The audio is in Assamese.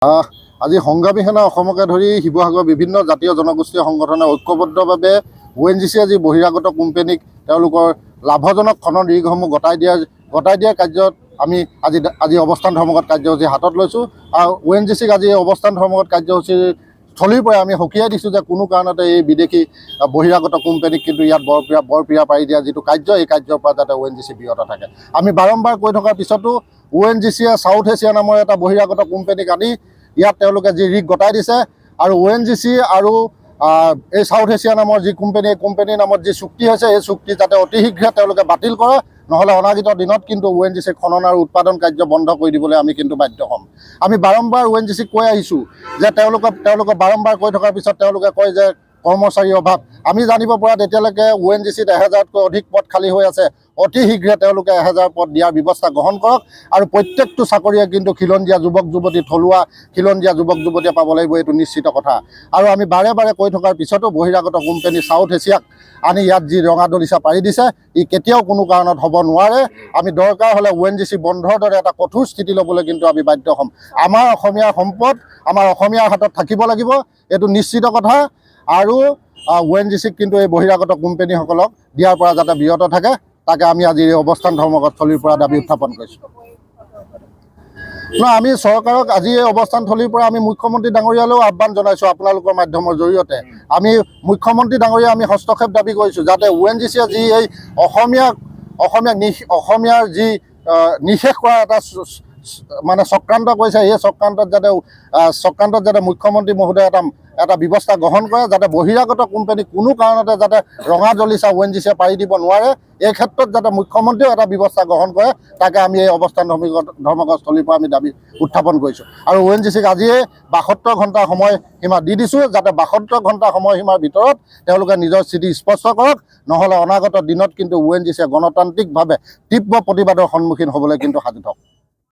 আজি সংগ্ৰামী সেনা অসমকে ধৰি শিৱসাগৰৰ বিভিন্ন জাতীয় জনগোষ্ঠীয় সংগঠনে ঐক্যবদ্ধভাৱে ONGCয়ে যি বহিৰাগত কোম্পানীক তেওঁলোকৰ লাভজনক খনন ৰিগসমূহ গতাই দিয়াৰ কাৰ্যত আমি আজি অৱস্থান ধৰ্মঘট কাৰ্যসূচী হাতত লৈছোঁ। আৰু ONGCক আজি অৱস্থান ধৰ্মঘট কাৰ্যসূচীৰ স্থলীৰ পৰা আমি সকীয়াই দিছোঁ যে কোনো কাৰণতে এই বিদেশী বহিৰাগত কোম্পানীক কিন্তু ইয়াত বৰপীয়া পাৰি দিয়া যিটো কাৰ্য, এই কাৰ্যৰ পৰা যাতে ONGC বিৰত থাকে। আমি বাৰম্বাৰ কৈ থকাৰ পিছতো ONGCয়ে চাউথ এছিয়া নামৰ এটা বহিৰাগত কোম্পানীক আনি ইয়াত তেওঁলোকে যি ৰিগ গতাই দিছে আৰু ONGC আৰু এই চাউথ এছিয়া নামৰ যি কোম্পানীৰ নামত যি চুক্তি হৈছে, এই চুক্তি যাতে অতি শীঘ্ৰে তেওঁলোকে বাতিল কৰে, নহ'লে অনাগত দিনত কিন্তু ONGCক খনন আৰু উৎপাদন কাৰ্য বন্ধ কৰি দিবলৈ আমি কিন্তু বাধ্য হ'ম। আমি বাৰম্বাৰ ONGCক কৈ আহিছোঁ যে তেওঁলোকে বাৰম্বাৰ কৈ থকাৰ পিছত তেওঁলোকে কয় যে কৰ্মচাৰীৰ অভাৱ। আমি জানিব পৰাত এতিয়ালৈকে ONGCত 1000তকৈ অধিক পদ খালী হৈ আছে। অতি শীঘ্ৰে তেওঁলোকে 1000 পদ দিয়াৰ ব্যৱস্থা গ্ৰহণ কৰক আৰু প্ৰত্যেকটো চাকৰিয়ে কিন্তু খিলঞ্জীয়া যুৱক যুৱতী, থলুৱা খিলঞ্জীয়া যুৱক যুৱতীয়ে পাব লাগিব, এইটো নিশ্চিত কথা। আৰু আমি বাৰে বাৰে কৈ থকাৰ পিছতো বহিৰাগত কোম্পানী চাউথ এছিয়াক আনি ইয়াত যি ৰঙা দলিচা পাৰি দিছে, ই কেতিয়াও কোনো কাৰণত হ'ব নোৱাৰে। আমি দৰকাৰ হ'লে ONGC বন্ধৰ দৰে এটা কঠোৰ স্থিতি ল'বলৈ কিন্তু আমি বাধ্য হ'ম। আমাৰ অসমীয়াৰ সম্পদ আমাৰ অসমীয়াৰ হাতত থাকিব লাগিব, এইটো নিশ্চিত কথা। আৰু ONGCক কিন্তু এই বহিৰাগত কোম্পানীসকলক দিয়াৰ পৰা যাতে বিৰত থাকে, তাকে আমি আজি এই অৱস্থান ধৰ্মঘটস্থলীৰ পৰা দাবী উত্থাপন কৰিছোঁ। আমি চৰকাৰক আজি এই অৱস্থানস্থলীৰ পৰা আমি মুখ্যমন্ত্ৰী ডাঙৰীয়ালৈও আহ্বান জনাইছোঁ। আপোনালোকৰ মাধ্যমৰ জৰিয়তে আমি মুখ্যমন্ত্ৰী ডাঙৰীয়া আমি হস্তক্ষেপ দাবী কৰিছোঁ, যাতে ONGCয়ে যি এই অসমীয়াৰ যি নিষেধ কৰা এটা মানে চক্ৰান্ত কৰিছে, এই চক্ৰান্তত যাতে মুখ্যমন্ত্ৰী মহোদয়ে এটা ব্যৱস্থা গ্ৰহণ কৰে, যাতে বহিৰাগত কোম্পানী কোনো কাৰণতে যাতে ৰঙা দলিচা ONGCয়ে পাৰি দিব নোৱাৰে, এই ক্ষেত্ৰত যাতে মুখ্যমন্ত্ৰীয়েও এটা ব্যৱস্থা গ্ৰহণ কৰে, তাকে আমি এই অৱস্থান ধৰ্মঘটস্থলীৰ পৰা আমি দাবী উত্থাপন কৰিছোঁ। আৰু ONGCক আজিয়ে 72 ঘণ্টা সময়সীমা দি দিছোঁ, যাতে 72 ঘণ্টা সময়সীমাৰ ভিতৰত তেওঁলোকে নিজৰ স্থিতি স্পষ্ট কৰক, নহ'লে অনাগত দিনত কিন্তু ONGCয়ে গণতান্ত্ৰিকভাৱে তীব্ৰ প্ৰতিবাদৰ সন্মুখীন হ'বলৈ কিন্তু সাজু হওক।